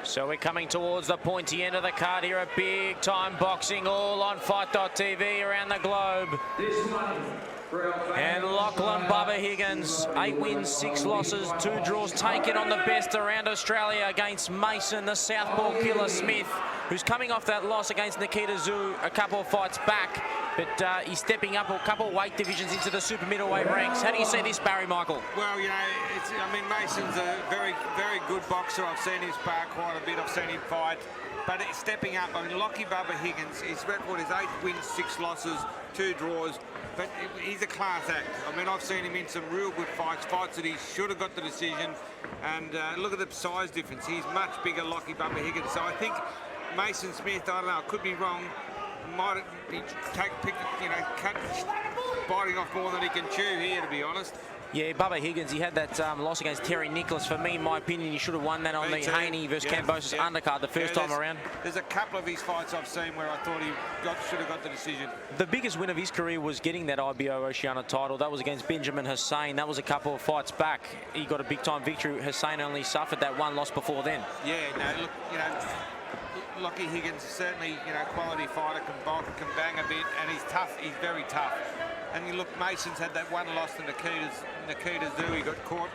So we're coming towards the pointy end of the card here at big time boxing, all on Fight.tv around the globe. And Lachlan Bubba Higgins, 8 wins, 6 losses, 2 draws, taken on the best around Australia against Mason, the Southpaw Killer Smith, who's coming off that loss against Nikita Tszyu a couple of fights back. But he's stepping up a couple of weight divisions into the super middleweight ranks. How do you see this, Barry Michael? Well, you know, I mean, Mason's a very, very good boxer. I've seen him spar quite a bit. I've seen him fight. But he's stepping up. I mean, Lachie Bubba Higgins, his record is 8 wins, 6 losses, 2 draws. But he's a class act. I mean, I've seen him in some real good fights that he should have got the decision. And look at the size difference. He's much bigger, Lachie Bubba Higgins. So I think Mason Smith, I don't know, I could be wrong, might be biting off more than he can chew here, to be honest. Yeah, Bubba Higgins, he had that loss against Terry Nicholas. For me, in my opinion, he should have won that on the Haney versus Cambosis undercard the first time around. There's a couple of his fights I've seen where I thought he should have got the decision. The biggest win of his career was getting that IBO Oceania title. That was against Benjamin Hussein. That was a couple of fights back. He got a big-time victory. Hussein only suffered that one loss before then. Yeah, no, look, you know, Lachie Higgins is certainly, you know, quality fighter, can box, can bang a bit, and he's tough. He's very tough. And you look, Mason's had that one loss to Nikita Tszyu. He got caught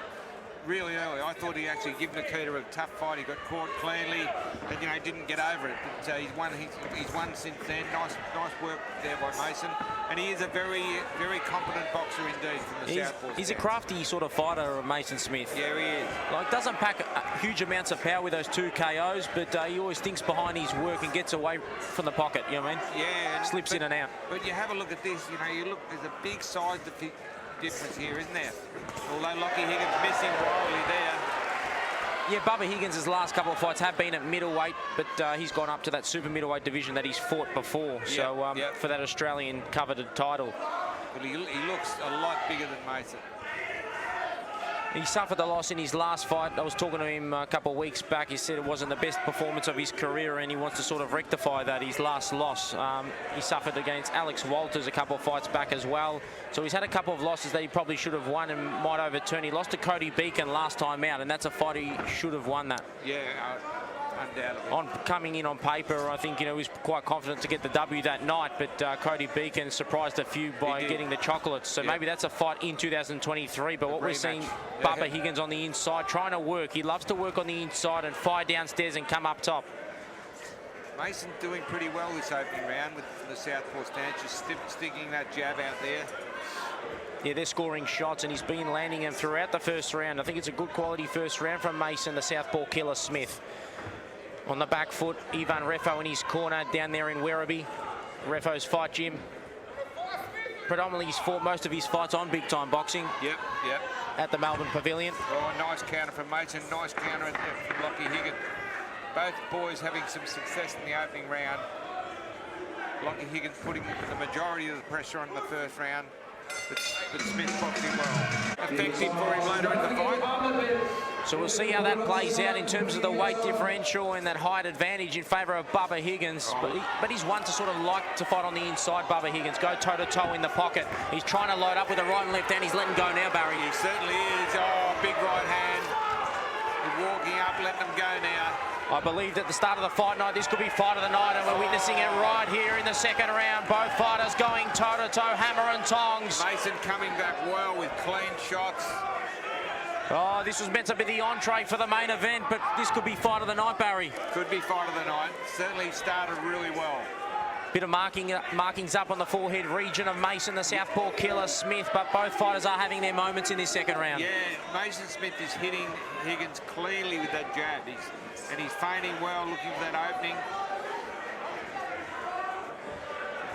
really early. I thought he actually gave Nikita a tough fight. He got caught cleanly, and you know, didn't get over it. But he's won since then. Nice work there by Mason. And he is a very, very competent boxer indeed from the Southpaw. He's a crafty sort of fighter, Mason Smith. Yeah, he is. Like, doesn't pack huge amounts of power with those 2 KOs, but he always thinks behind his work and gets away from the pocket, you know what I mean? Yeah. Slips in and out. But you have a look at this, you know, you look, there's a big size difference here, isn't there? Although Lachie Higgins missing wildly there. Yeah, Bubba Higgins' last couple of fights have been at middleweight, but he's gone up to that super middleweight division that he's fought before. So for that Australian coveted title. But he looks a lot bigger than Mason. He suffered the loss in his last fight. I was talking to him a couple of weeks back. He said it wasn't the best performance of his career, and he wants to sort of rectify that, his last loss. He suffered against Alex Walters a couple of fights back as well. So he's had a couple of losses that he probably should have won and might overturn. He lost to Cody Beacon last time out, and that's a fight he should have won that. Yeah, undoubtedly. On coming in on paper, I think, you know, he was quite confident to get the W that night, but Cody Beacon surprised a few by getting the chocolates. So maybe that's a fight in 2023. But what we're seeing, Bubba Higgins on the inside, trying to work. He loves to work on the inside and fire downstairs and come up top. Mason doing pretty well this opening round with the Southpaw stance, just sticking that jab out there. Yeah, they're scoring shots, and he's been landing them throughout the first round. I think it's a good quality first round from Mason, the Southpaw Killer Smith. On the back foot, Ivan Refo in his corner down there in Werribee. Refo's fight gym. Predominantly he's fought most of his fights on big time boxing. Yep. At the Melbourne Pavilion. Oh, nice counter from Mason, nice counter from Lachie Higgins. Both boys having some success in the opening round. Lachie Higgins putting the majority of the pressure on in the first round. But Smith boxing well. Effective for him later in the fight. So we'll see how that plays out in terms of the weight differential and that height advantage in favour of Bubba Higgins. But he's one to sort of like to fight on the inside, Bubba Higgins. Go toe-to-toe in the pocket. He's trying to load up with a right and left hand. He's letting go now, Barry. He certainly is. Oh, big right hand. He's walking up, letting him go now. I believed at the start of the fight night this could be fight of the night, and we're witnessing it right here in the second round. Both fighters going toe-to-toe, hammer and tongs. Mason coming back well with clean shots. Oh, this was meant to be the entree for the main event, but this could be fight of the night, Barry. Could be fight of the night. Certainly started really well. Bit of markings up on the forehead region of Mason, the Southpaw Killer Smith, but both fighters are having their moments in this second round. Yeah, Mason Smith is hitting Higgins cleanly with that jab. He's feinting well, looking for that opening.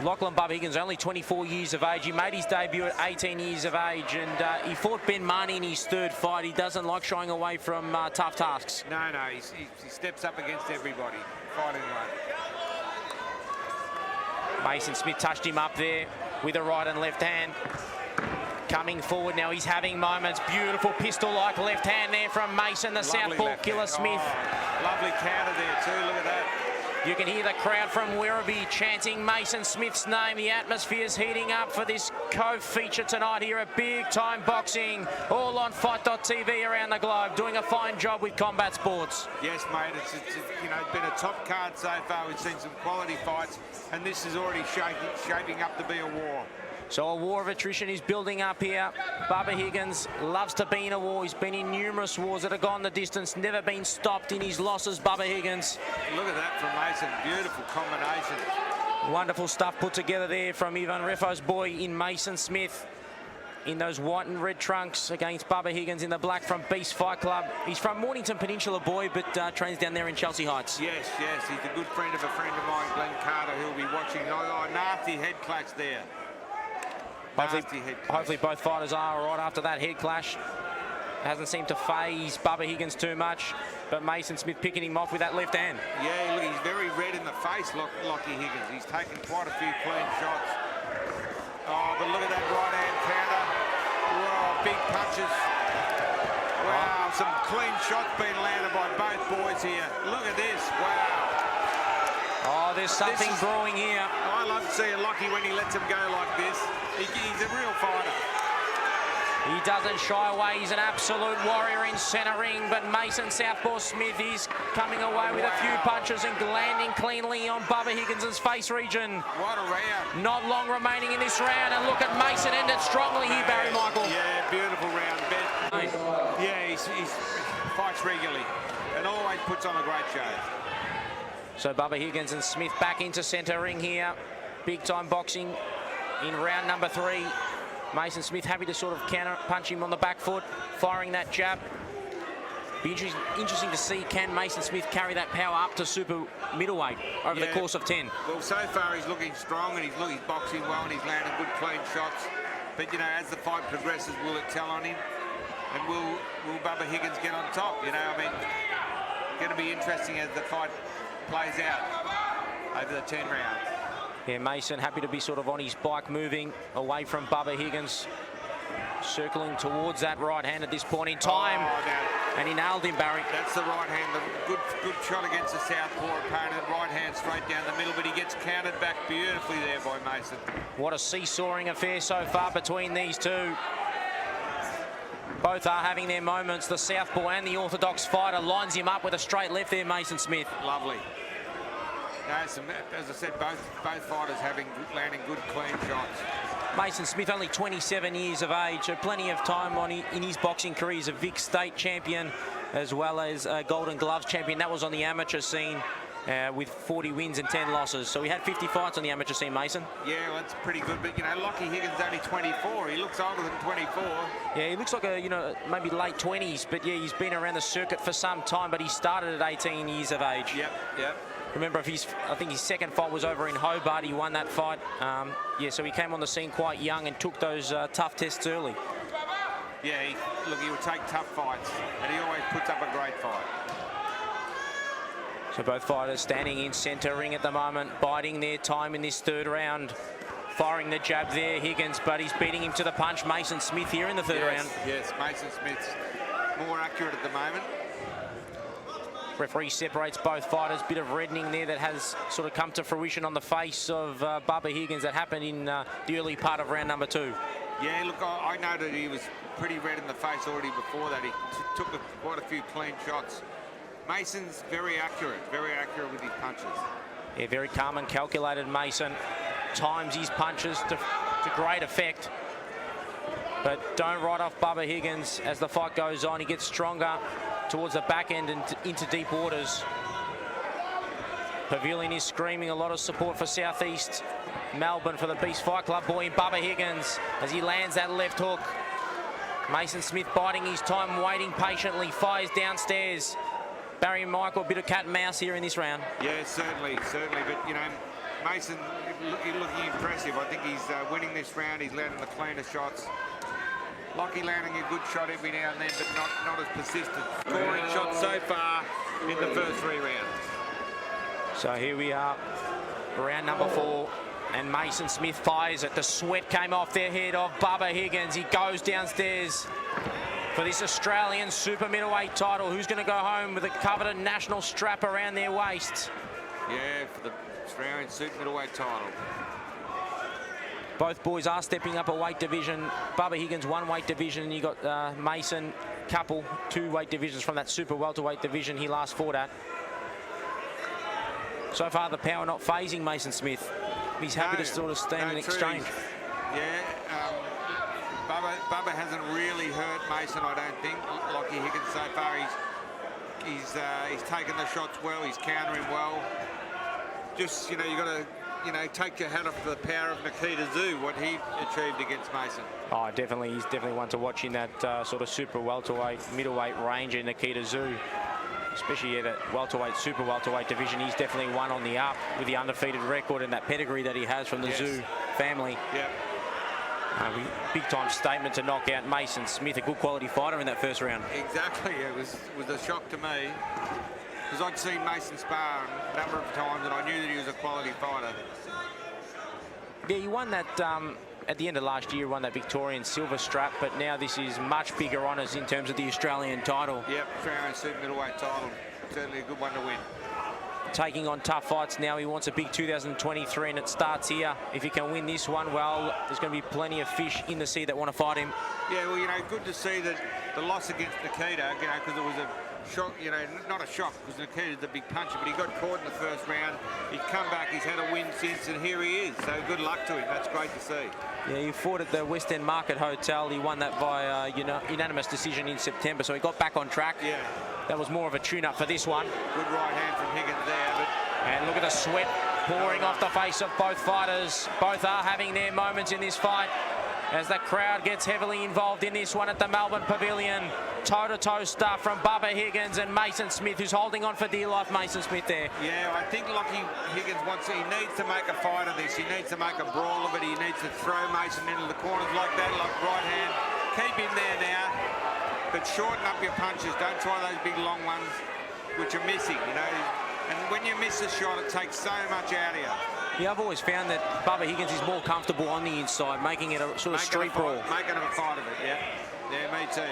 Lachlan Bubba Higgins, only 24 years of age. He made his debut at 18 years of age, and he fought Ben Marnie in his third fight. He doesn't like shying away from tough tasks. No, he steps up against everybody, fighting one. Mason Smith touched him up there with a right and left hand. Coming forward now, he's having moments. Beautiful pistol-like left hand there from Mason, the Southpaw Killer Smith. Oh, lovely counter there too, look at that. You can hear the crowd from Werribee chanting Mason Smith's name. The atmosphere's heating up for this co-feature tonight here at Big Time Boxing, all on Fight.tv around the globe, doing a fine job with combat sports. Yes, mate, it's been a top card so far. We've seen some quality fights, and this is already shaping up to be a war. So a war of attrition is building up here. Bubba Higgins loves to be in a war. He's been in numerous wars that have gone the distance, never been stopped in his losses, Bubba Higgins. Look at that from Mason. Beautiful combination. Wonderful stuff put together there from Ivan Refo's boy in Mason Smith in those white and red trunks against Bubba Higgins in the black from Beast Fight Club. He's from Mornington Peninsula boy, but trains down there in Chelsea Heights. Yes, he's a good friend of a friend of mine, Glenn Carter, who'll be watching. Oh, nasty head clash there. Hopefully both fighters are all right after that head clash. Hasn't seemed to faze Bubba Higgins too much, but Mason Smith picking him off with that left hand. Yeah, look, he's very red in the face, Lachlan Higgins. He's taken quite a few clean shots. Oh, but look at that right hand counter. Whoa, big punches. Wow, some clean shots being landed by both boys here. Look at this, wow. Oh, there's something brewing here. I love seeing Lockie when he lets him go like this. He's a real fighter. He doesn't shy away. He's an absolute warrior in centre ring, but Mason Southpaw Smith is coming away with a few punches and landing cleanly on Bubba Higgins' face region. What a round. Not long remaining in this round, and look at Mason ended strongly here, Barry Michael. Yeah, beautiful round. Yeah, he fights regularly and always puts on a great show. So Bubba Higgins and Smith back into centre ring here. Big Time Boxing in round number 3. Mason Smith happy to sort of counter punch him on the back foot, firing that jab. Be interesting to see, can Mason Smith carry that power up to super middleweight over the course of 10? Well, so far he's looking strong and he's boxing well and he's landing good clean shots. But, you know, as the fight progresses, will it tell on him? And will Bubba Higgins get on top? You know, I mean, going to be interesting as the fight plays out over the 10 rounds. Yeah, Mason happy to be sort of on his bike, moving away from Bubba Higgins, circling towards that right hand at this point in time. Oh, and he nailed him, Barry. That's the right hand. The good shot against the southpaw opponent. Right hand straight down the middle, but he gets countered back beautifully there by Mason. What a seesawing affair so far between these two. Both are having their moments. The southpaw and the orthodox fighter lines him up with a straight left there, Mason Smith. Lovely. No, as I said, both fighters landing good clean shots. Mason Smith only 27 years of age, so plenty of time in his boxing career. He's a Vic State champion as well as a Golden Gloves champion. That was on the amateur scene with 40 wins and 10 losses. So he had 50 fights on the amateur scene, Mason. Yeah, well, that's pretty good. But, you know, Lockie Higgins only 24. He looks older than 24. Yeah, he looks like a, maybe late 20s. But, yeah, he's been around the circuit for some time. But he started at 18 years of age. Yep. Remember, I think his second fight was over in Hobart. He won that fight. Yeah, so he came on the scene quite young and took those tough tests early. Yeah, he will take tough fights, and he always puts up a great fight. So both fighters standing in centre ring at the moment, biding their time in this third round. Firing the jab there, Higgins, but he's beating him to the punch. Mason Smith here in the third round. Yes, Mason Smith's more accurate at the moment. Referee separates both fighters. Bit of reddening there that has sort of come to fruition on the face of Bubba Higgins. That happened in the early part of round number 2. Yeah, look, I noted he was pretty red in the face already before that. He took quite a few clean shots. Mason's very accurate with his punches. Yeah, very calm and calculated, Mason. Times his punches to great effect. But don't write off Bubba Higgins as the fight goes on. He gets stronger towards the back end and into deep waters. Pavilion is screaming a lot of support for Southeast Melbourne for the Beast Fight Club boy in Bubba Higgins as he lands that left hook. Mason Smith biding his time, waiting patiently, fires downstairs. Barry and Michael, a bit of cat and mouse here in this round. Yeah, certainly. But, you know, Mason looking impressive. I think he's winning this round. He's landing the cleaner shots. Lockie landing a good shot every now and then, but not as persistent. Scoring shots so far in the first 3 rounds. So here we are, round number 4, and Mason Smith fires it. The sweat came off their head of Bubba Higgins. He goes downstairs for this Australian super middleweight title. Who's going to go home with a coveted national strap around their waists? Yeah, for the Australian super middleweight title. Both boys are stepping up a weight division. Bubba Higgins, one weight division. You got Mason, couple, 2 weight divisions from that super welterweight division he last fought at. So far, the power not phasing Mason Smith. He's happy to sort of stand and exchange. Yeah, Bubba hasn't really hurt Mason, I don't think. Lachie Higgins so far, he's taken the shots well. He's countering well. Just, you know, you got to, you know, take your hat off to the power of Nikita Tszyu, what he achieved against Mason. Oh, definitely. He's definitely one to watch in that sort of super welterweight, middleweight range in Nikita Tszyu. Especially that welterweight, super welterweight division. He's definitely one on the up with the undefeated record and that pedigree that he has from the Tszyu family. Yep. Big time statement to knock out Mason Smith, a good quality fighter in that first round. Exactly. It was a shock to me, because I'd seen Mason spar a number of times and I knew that he was a quality fighter. Yeah, he won that at the end of last year, won that Victorian silver strap, but now this is much bigger honours in terms of the Australian title. Yep, Australian super middleweight title. Certainly a good one to win. Taking on tough fights now. He wants a big 2023 and it starts here. If he can win this one, well, there's going to be plenty of fish in the sea that want to fight him. Yeah, well, you know, good to see that the loss against Nikita, you know, because it was a shock, you know, not a shock because Nikita's the big puncher, but he got caught in the first round. He's come back, he's had a win since, and here he is. So good luck to him. That's great to see. Yeah, he fought at the West End Market Hotel. He won that by unanimous decision in September, so he got back on track. Yeah. That was more of a tune-up for this one. Good right hand from Higgins there. But and look at the sweat pouring off the face of both fighters. Both are having their moments in this fight as the crowd gets heavily involved in this one at the Melbourne Pavilion. Toe-to-toe stuff from Bubba Higgins and Mason Smith, who's holding on for dear life. Mason Smith there. Yeah, I think Lachie Higgins he needs to make a fight of this. He needs to make a brawl of it. He needs to throw Mason into the corners like that, like right hand. Keep him there now, but shorten up your punches. Don't try those big long ones, which are missing, you know. And when you miss a shot, it takes so much out of you. Yeah, I've always found that Bubba Higgins is more comfortable on the inside, making it a sort of street brawl. Making it a fight of it, yeah. Yeah, me too.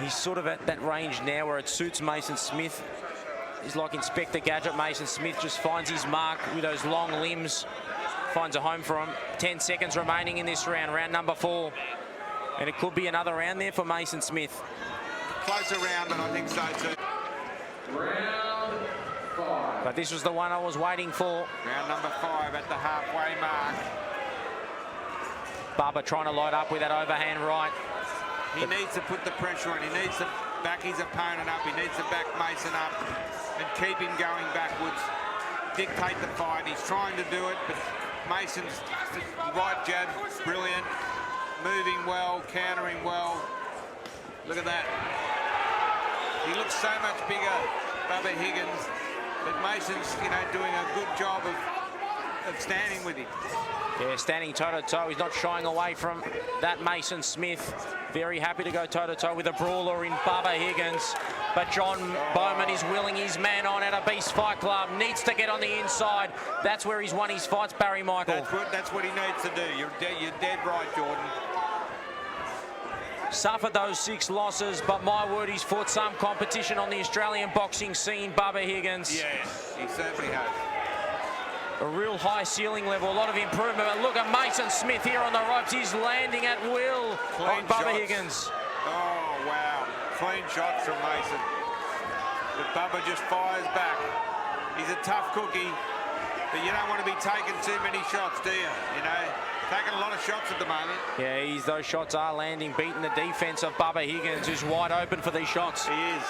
He's sort of at that range now where it suits Mason Smith. He's like Inspector Gadget. Mason Smith just finds his mark with those long limbs. Finds a home for him. 10 seconds remaining in this round, round number 4. And it could be another round there for Mason Smith. Closer round, but I think so too. Round 5. But this was the one I was waiting for. Round number 5 at the halfway mark. Bubba trying to light up with that overhand right. He needs to put the pressure on. He needs to back his opponent up. He needs to back Mason up and keep him going backwards. Dictate the fight. He's trying to do it, but Mason's right jab, brilliant. Moving well, countering well. Look at that. He looks so much bigger, Bubba Higgins, but Mason's, you know, doing a good job of standing with him. Yeah, standing toe-to-toe. He's not shying away from that Mason Smith. Very happy to go toe-to-toe with a brawler in Bubba Higgins. But John Bowman is willing his man on at a Beast Fight Club. Needs to get on the inside. That's where he's won his fights, Barry Michael. That's what he needs to do. You're dead right, Jordan. Suffered those 6 losses, but my word, he's fought some competition on the Australian boxing scene, Bubba Higgins. Yes, he certainly has. A real high ceiling level, a lot of improvement. But look at Mason Smith here on the ropes. He's landing at will on Bubba Higgins. Oh, wow. Clean shots from Mason. But Bubba just fires back. He's a tough cookie, but you don't want to be taking too many shots, do you? You know, taking a lot of shots at the moment. Yeah, those shots are landing, beating the defense of Bubba Higgins, who's wide open for these shots. He is.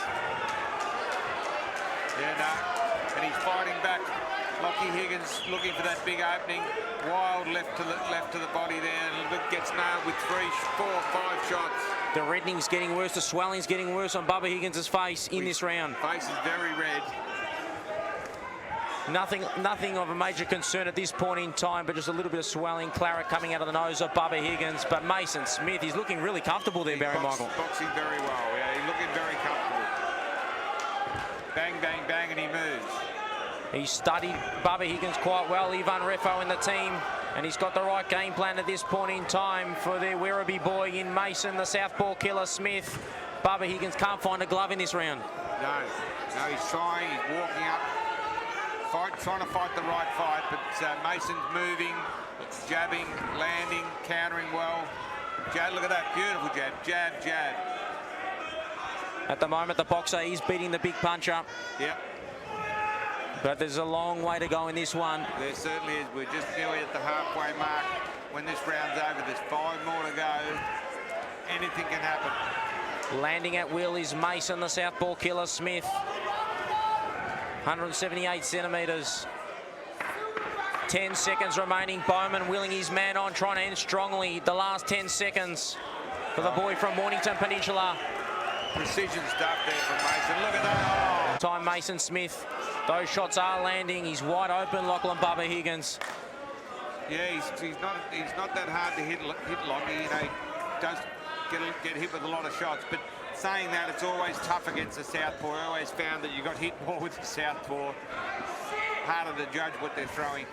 Yeah, no. And he's fighting back. Lachie Higgins looking for that big opening. Wild left to the body there, and gets nailed with 3, 4, 5 shots. The reddening's getting worse, the swelling's getting worse on Bubba Higgins' face in this round. Face is very red. Nothing of a major concern at this point in time, but just a little bit of swelling, claret coming out of the nose of Bubba Higgins. But Mason Smith, he's looking really comfortable there, Barry Michael. Boxing very well, yeah, he's looking very comfortable. Bang, bang, bang, and he moves. He's studied Bubba Higgins quite well, Ivan Refo in the team, and he's got the right game plan at this point in time for their Werribee boy in Mason, the southpaw killer Smith. Bubba Higgins can't find a glove in this round. No, he's trying, he's walking up, trying to fight the right fight, but Mason's moving, jabbing, landing, countering well. Jab, look at that, beautiful jab, jab, jab. At the moment, the boxer is beating the big puncher. Yep. But there's a long way to go in this one. There certainly is. We're just nearly at the halfway mark. When this round's over, there's 5 more to go. Anything can happen. Landing at will is Mason, the southpaw killer. Smith, 178 centimetres. 10 seconds remaining. Bowman willing his man on, trying to end strongly. The last 10 seconds for the boy from Mornington Peninsula. Precision stuff there from Mason. Look at that. Time Mason Smith. Those shots are landing. He's wide open, Lachlan Bubba Higgins. Yeah, he's not that hard to hit Lockie. You know, he does get hit with a lot of shots. But saying that, it's always tough against the southpaw. I always found that you got hit more with the southpaw. Harder to judge what they're throwing.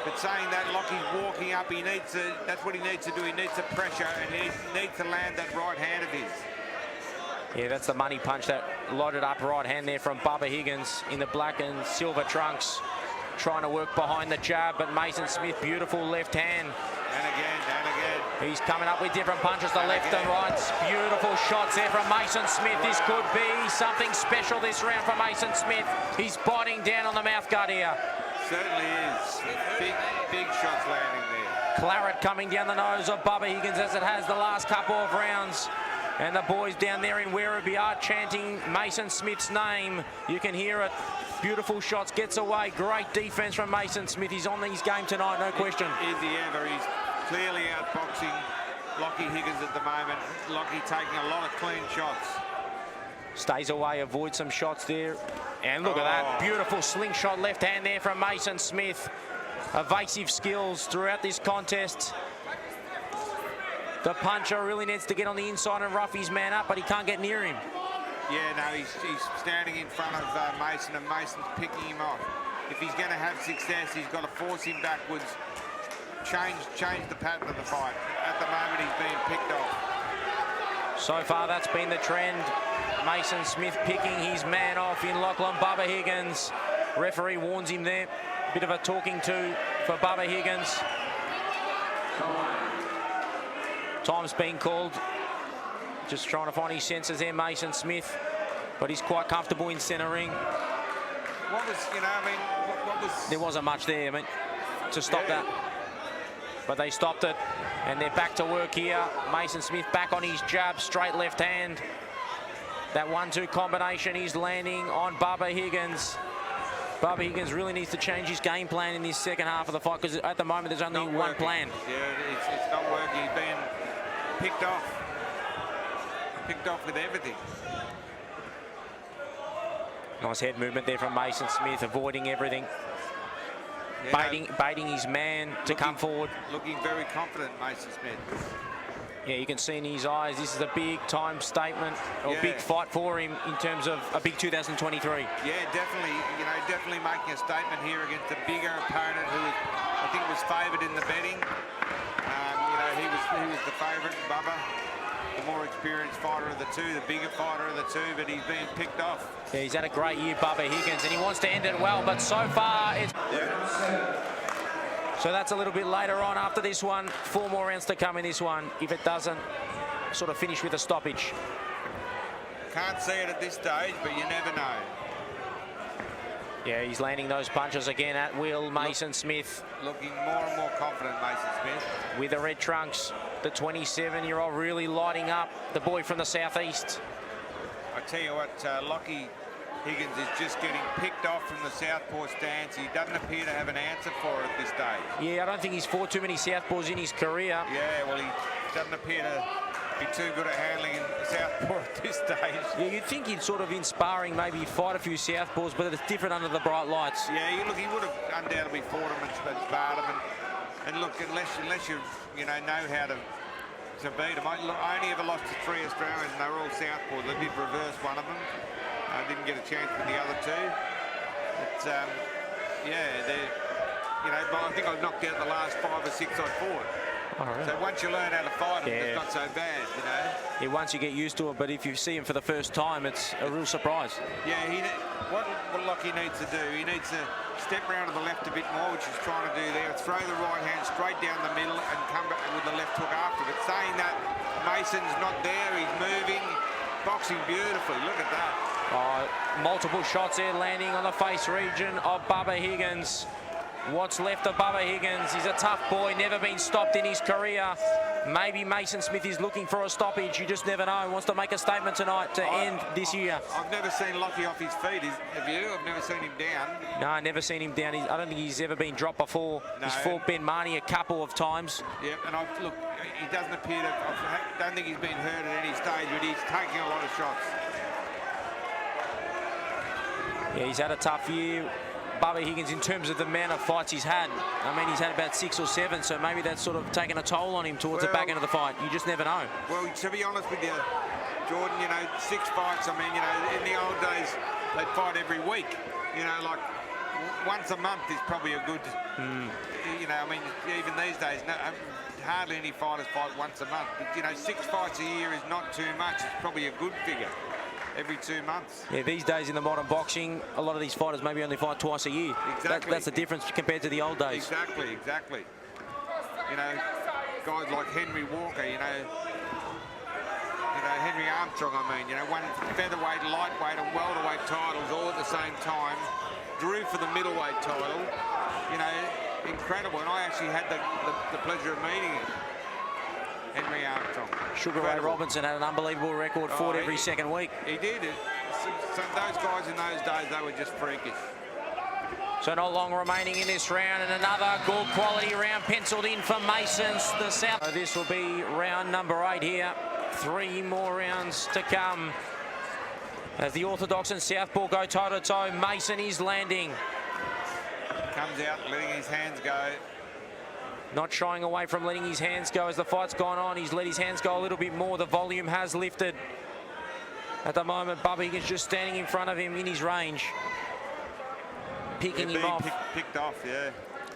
But saying that, Lockie's walking up. That's what he needs to do. He needs the pressure, and he needs to land that right hand of his. Yeah, that's the money punch, that loaded up right hand there from Bubba Higgins in the black and silver trunks. Trying to work behind the jab, but Mason Smith, beautiful left hand. And again, and again. He's coming up with different punches, the left and rights. Beautiful shots there from Mason Smith. This could be something special this round for Mason Smith. He's biting down on the mouth guard here. Certainly is. Big shots landing there. Claret coming down the nose of Bubba Higgins as it has the last couple of rounds. And the boys down there in Werribee are chanting Mason Smith's name. You can hear it. Beautiful shots, gets away. Great defense from Mason Smith. He's on his game tonight, no question. Is he ever? He's clearly outboxing Lockie Higgins at the moment. Lockie taking a lot of clean shots. Stays away, avoids some shots there. And look at that, beautiful slingshot left hand there from Mason Smith. Evasive skills throughout this contest. The puncher really needs to get on the inside and rough his man up, but he can't get near him. Yeah, no, he's standing in front of Mason, and Mason's picking him off. If he's going to have success, he's got to force him backwards, change the pattern of the fight. At the moment, he's being picked off. So far, that's been the trend. Mason Smith picking his man off in Lachlan Bubba Higgins. Referee warns him there. Bit of a talking to for Bubba Higgins. Time's been called. Just trying to find his senses there, Mason Smith. But he's quite comfortable in centre ring. What was, you know, I mean, what was... There wasn't much there, I mean, to stop that. But they stopped it, and they're back to work here. Mason Smith back on his jab, straight left hand. That 1-2 combination is landing on Bubba Higgins. Bubba Higgins really needs to change his game plan in this second half of the fight, because at the moment there's only one plan. Yeah, it's not working. He's being picked off. Picked off with everything. Nice head movement there from Mason Smith, avoiding everything. Yeah, baiting his man to come forward. Looking very confident, Mason Smith. Yeah, you can see in his eyes, this is a big time statement, or big fight for him in terms of a big 2023. Yeah, definitely, you know, definitely making a statement here against a bigger opponent who I think was favoured in the betting. You know, he was the favourite, Bubba, the more experienced fighter of the two, the bigger fighter of the two, but he's being picked off. Yeah, he's had a great year, Bubba Higgins, and he wants to end it well, but so far it's... So that's a little bit later on after this one. 4 more rounds to come in this one. If it doesn't sort of finish with a stoppage. Can't see it at this stage, but you never know. Yeah, he's landing those punches again at will, Mason Smith. Looking more and more confident, Mason Smith. With the red trunks, the 27-year-old really lighting up, the boy from the southeast. I tell you what, Lockie Higgins is just getting picked off from the southpaw stance. He doesn't appear to have an answer for it at this stage. Yeah, I don't think he's fought too many southpaws in his career. Yeah, well, he doesn't appear to be too good at handling the southpaw at this stage. Yeah, you'd think he'd sort of in sparring maybe fight a few southpaws, but it's different under the bright lights. Yeah, look, he would have undoubtedly fought him and sparred him. And look, unless you know how to beat him. I only ever lost to 3 Australians, and they were all southpaws. I did reverse one of them. I didn't get a chance with the other 2. But, yeah, you know, I think I knocked out the last 5 or 6 I fought. Oh, really? So once you learn how to fight him, it's not so bad, you know. Yeah, once you get used to it, but if you see him for the first time, it's a real surprise. Yeah, what Lachie needs to do, he needs to step round to the left a bit more, which he's trying to do there, throw the right hand straight down the middle and come back with the left hook after. But saying that, Mason's not there, he's moving, boxing beautifully, look at that. Multiple shots there landing on the face region of Bubba Higgins. What's left of Bubba Higgins? He's a tough boy, never been stopped in his career. Maybe Mason Smith is looking for a stoppage. You just never know. He wants to make a statement tonight to end this year. I've never seen Lachie off his feet. Have you? I've never seen him down. No, I've never seen him down. I don't think he's ever been dropped before. No. He's fought Ben Marnie a couple of times. Yeah, and look, he doesn't appear to. I don't think he's been hurt at any stage, but he's taking a lot of shots. Yeah, he's had a tough year. Bubba Higgins, in terms of the amount of fights he's had, I mean, he's had about 6 or 7, so maybe that's sort of taken a toll on him towards the back end of the fight. You just never know. Well, to be honest with you, Jordan, you know, 6 fights, I mean, you know, in the old days, they'd fight every week. You know, like, once a month is probably a good, you know, I mean, even these days, hardly any fighters fight once a month. But, you know, 6 fights a year is not too much. It's probably a good figure. Every 2 months. Yeah, these days in the modern boxing, a lot of these fighters maybe only fight twice a year. Exactly. That's the difference compared to the old days. Exactly. You know, guys like Henry Walker, you know, Henry Armstrong, I mean, you know, won featherweight, lightweight and welterweight titles all at the same time. Drew for the middleweight title. You know, incredible. And I actually had the pleasure of meeting him. Henry Armstrong. Sugar Ray Robinson had an unbelievable record, fought every second week. He did. So those guys in those days, they were just freakish. So not long remaining in this round, and another good quality round penciled in for Masons. The South. So this will be round number 8 here. 3 more rounds to come. As the Orthodox and Southpaw go toe-to-toe, Mason is landing. Comes out, letting his hands go. Not shying away from letting his hands go as the fight's gone on. He's let his hands go a little bit more. The volume has lifted. At the moment, Bubba Higgins just standing in front of him in his range. Picking him off. Picked off, yeah.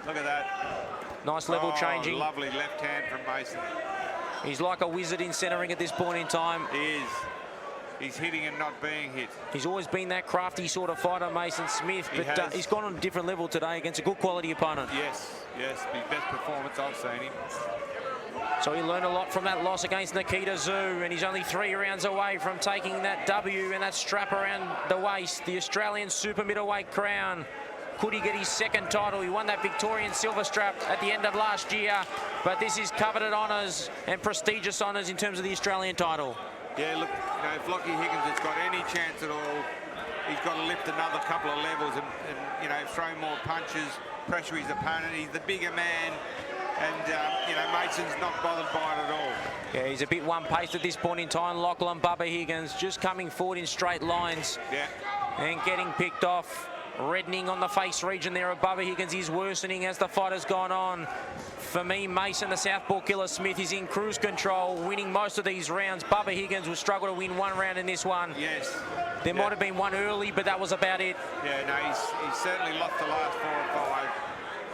Look at that. Nice level changing. Lovely left hand from Mason. He's like a wizard in centering at this point in time. He is. He's hitting and not being hit. He's always been that crafty sort of fighter, Mason Smith, but he's gone on a different level today against a good quality opponent. Yes, his best performance I've seen him. So he learned a lot from that loss against Nikita Zoo, and he's only 3 rounds away from taking that W and that strap around the waist, the Australian super middleweight crown. Could he get his 2nd title? He won that Victorian silver strap at the end of last year, but this is coveted honours and prestigious honours in terms of the Australian title. Yeah, look, you know, if Lachie Higgins has got any chance at all, he's got to lift another couple of levels and you know, throw more punches, pressure his opponent. He's the bigger man, and you know, Mason's not bothered by it at all. Yeah, he's a bit one-paced at this point in time. Lachlan, Bubba Higgins just coming forward in straight lines. Yeah. And getting picked off. Reddening on the face region there of Bubba Higgins is worsening as the fight has gone on. For me, Mason, the Southpaw Killer Smith, is in cruise control, winning most of these rounds. Bubba Higgins will struggle to win 1 round in this one. Yes. There might have been one early, but that was about it. Yeah, no, he's certainly lost the last 4 or 5.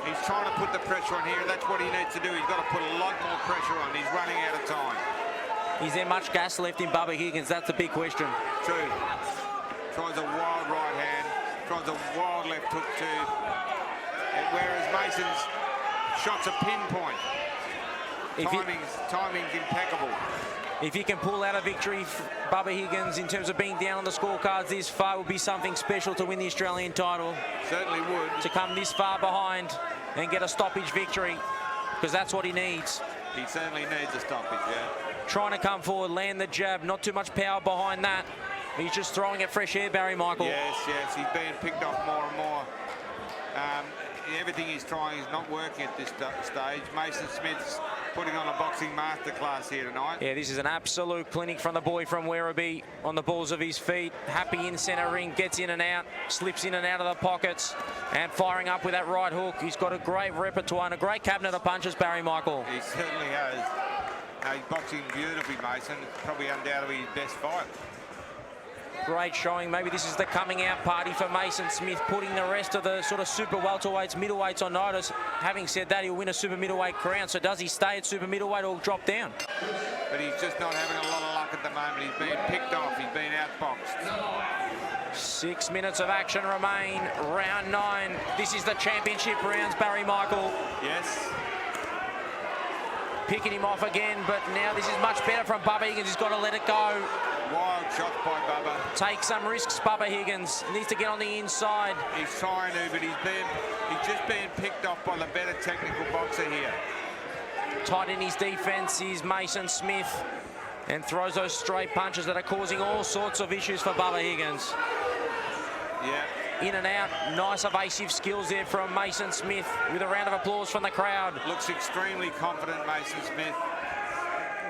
He's trying to put the pressure on here, and that's what he needs to do. He's got to put a lot more pressure on. He's running out of time. Is there much gas left in Bubba Higgins? That's the big question. True. Tries a wild right hand. Tries a wild left hook too, and whereas Mason's shots are pinpoint. Timing's impeccable. If he can pull out a victory, Bubba Higgins, in terms of being down on the scorecards this far, would be something special to win the Australian title. Certainly would. To come this far behind and get a stoppage victory, because that's what he needs. He certainly needs a stoppage, yeah. Trying to come forward, land the jab, not too much power behind that. He's just throwing at fresh air, Barry Michael. Yes, he's being picked off more and more. Everything he's trying is not working at this stage. Mason Smith's putting on a boxing masterclass here tonight. Yeah, this is an absolute clinic from the boy from Werribee, on the balls of his feet. Happy in centre ring, gets in and out, slips in and out of the pockets, and firing up with that right hook. He's got a great repertoire and a great cabinet of punches, Barry Michael. He certainly has. He's boxing beautifully, Mason. It's probably undoubtedly his best fight. Great showing. Maybe this is the coming out party for Mason Smith, putting the rest of the sort of super welterweights, middleweights on notice. Having said that, he'll win a super middleweight crown. So does he stay at super middleweight or drop down? But he's just not having a lot of luck at the moment. He's being picked off. He's being outboxed. 6 minutes of action remain. Round 9. This is the championship rounds, Barry Michael. Yes. Picking him off again, but now this is much better from Bubba Higgins. He's got to let it go. Wild shots by Bubba. Take some risks, Bubba Higgins. Needs to get on the inside. He's trying to, but he's just being picked off by the better technical boxer here. Tight in his defense is Mason Smith, and throws those straight punches that are causing all sorts of issues for Bubba Higgins. Yeah. In and out, nice evasive skills there from Mason Smith, with a round of applause from the crowd. Looks extremely confident, Mason Smith.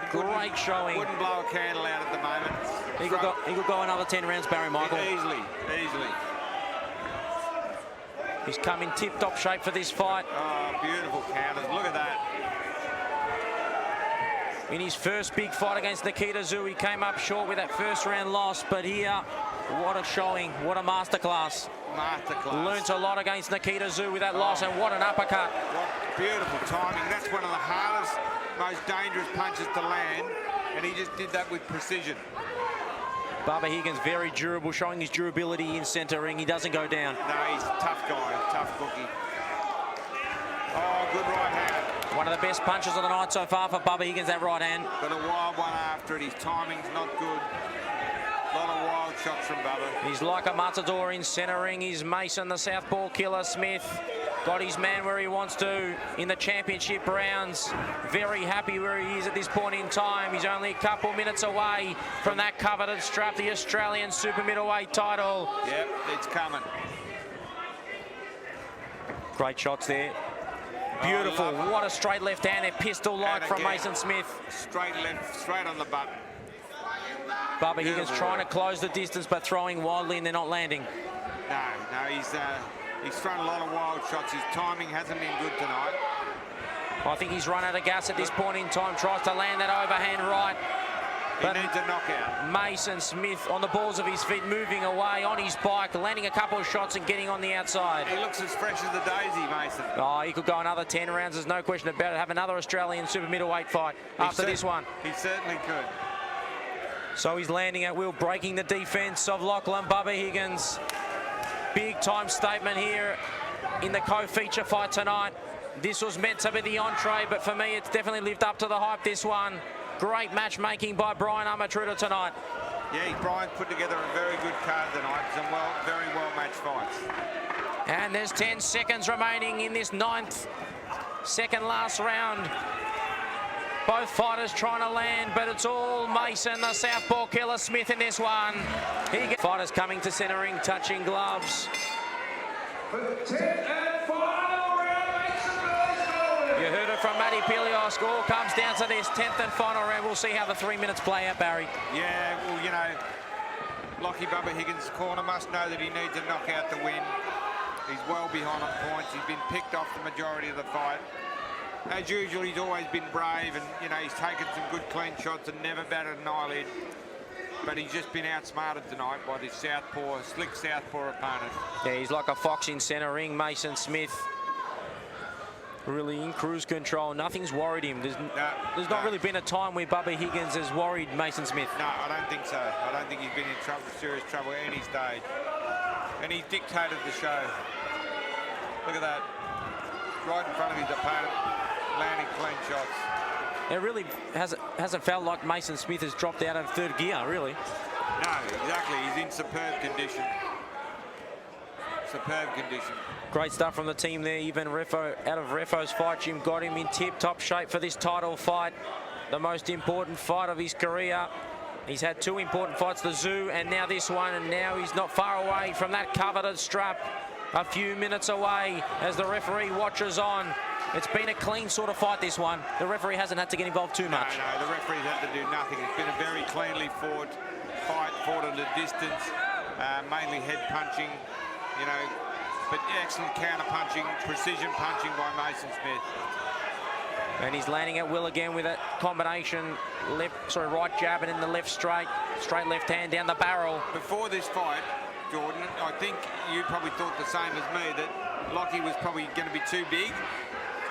Great showing. Wouldn't blow a candle out at the moment. He could go another 10 rounds, Barry Michael. Easily. He's come in tip-top shape for this fight. Oh, beautiful counters. Look at that. In his first big fight against Nikita Tszyu, he came up short with that first round loss, but here, what a showing, what a masterclass. Learnt a lot against Nikita Tszyu with that loss, and what an uppercut. What beautiful timing. That's one of the hardest, most dangerous punches to land, and he just did that with precision. Bubba Higgins, very durable, showing his durability in centre ring. He doesn't go down. No, he's a tough guy, tough cookie. Oh, good right hand. One of the best punches of the night so far for Bubba Higgins, that right hand. But a wild one after it. His timing's not good. A lot of wild shots from Bubba. He's like a matador in centre ring. He's Mason, the southpaw killer. Smith got his man where he wants to in the championship rounds. Very happy where he is at this point in time. He's only a couple minutes away from that coveted strap, the Australian super middleweight title. Yep, it's coming. Great shots there. Beautiful. What a straight left hand there. Pistol-like from Mason Smith. Straight left, straight on the button. Bubba Higgins trying to close the distance, but throwing wildly, and they're not landing. No, he's thrown a lot of wild shots. His timing hasn't been good tonight. I think he's run out of gas at this point in time. Tries to land that overhand right. He needs a knockout. Mason Smith on the balls of his feet, moving away on his bike, landing a couple of shots and getting on the outside. He looks as fresh as a daisy, Mason. Oh, he could go another 10 rounds, there's no question about it. Have another Australian super middleweight fight after this one. He certainly could. So he's landing at will, breaking the defense of Lachlan. Bubba Higgins. Big time statement here in the co-feature fight tonight. This was meant to be the entree, but for me, it's definitely lived up to the hype, this one. Great matchmaking by Brian Armatruda tonight. Yeah, Brian's put together a very good card tonight. Some very well-matched fights. And there's 10 seconds remaining in this 9th, second last round. Both fighters trying to land, but it's all Mason, the southpaw killer Smith in this one. Fighters coming to centre ring, touching gloves. You heard it from Matty Pilios. All comes down to this 10th and final round. We'll see how the 3 minutes play out, Barry. Yeah, well, you know, Lockie Bubba Higgins' corner must know that he needs a knockout to win. He's well behind on points. He's been picked off the majority of the fight. As usual, he's always been brave, and, you know, he's taken some good clean shots and never batted an eyelid. But he's just been outsmarted tonight by this slick southpaw opponent. Yeah, he's like a fox in centre ring, Mason Smith. Really in cruise control. Nothing's worried him. There's not really been a time where Bubba Higgins has worried Mason Smith. No, I don't think so. I don't think he's been in serious trouble at any stage. And he dictated the show. Look at that. Right in front of his opponent, landing clean shots. It really hasn't felt like Mason Smith has dropped out of third gear, really. No, exactly. He's in superb condition. Superb condition. Great stuff from the team there. Even Refo, out of Refo's fight gym, got him in tip-top shape for this title fight. The most important fight of his career. He's had 2 important fights, the Tszyu and now this one, and now he's not far away from that coveted strap. A few minutes away as the referee watches on. It's been a clean sort of fight, this one. The referee hasn't had to get involved too much. No, the referee's had to do nothing. It's been a very cleanly fought fight, fought at a distance, mainly head punching, you know, but excellent counter punching, precision punching by Mason Smith. And he's landing at will again with that combination right jab and in the left straight left hand down the barrel. Before this fight, Jordan, I think you probably thought the same as me, that Lockie was probably going to be too big,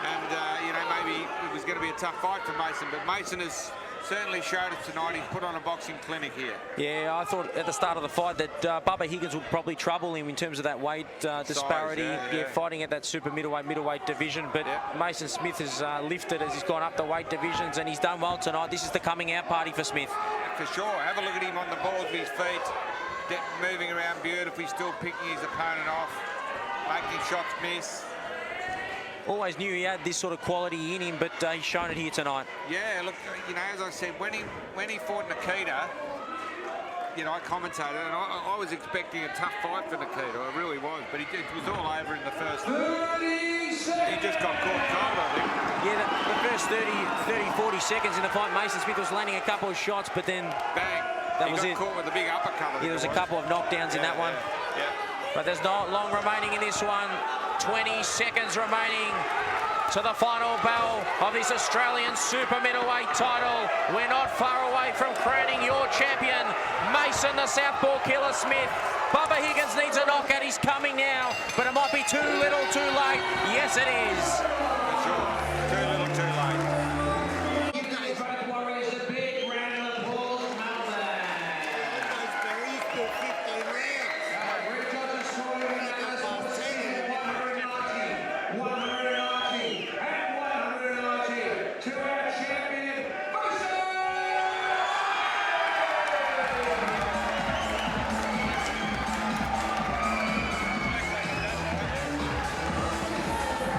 and you know, maybe it was going to be a tough fight for Mason. But Mason has certainly showed us tonight he's put on a boxing clinic here. Yeah, I thought at the start of the fight that Bubba Higgins would probably trouble him in terms of that weight disparity. Yeah. Fighting at that super middleweight division. But Mason Smith has lifted as he's gone up the weight divisions, and he's done well tonight. This is the coming out party for Smith. For sure. Have a look at him on the balls of his feet, moving around beautifully, still picking his opponent off, making shots miss. Always knew he had this sort of quality in him, but he's shown it here tonight. Yeah, look, you know, as I said, when he fought Nikita, you know, I commentated, and I was expecting a tough fight for Nikita. I really was, but it was all over in the first. He just got caught cold, I think. Yeah, the first 30, 40 seconds in the fight, Mason Smith was landing a couple of shots, but then bang, that was got it. Caught with a big uppercut. Yeah, there was a couple of knockdowns in that one. Yeah. But there's not long remaining in this one. 20 seconds remaining to the final bell of this Australian super middleweight title. We're not far away from crowning your champion, Mason the Southpaw Killer Smith. Bubba Higgins needs a knockout. He's coming now, but it might be too little, too late. Yes, it is. For sure. Too little, too late.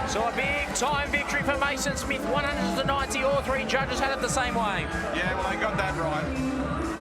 So a big-time victory for Mason Smith, 190. All three judges had it the same way. Yeah, well, they got that right.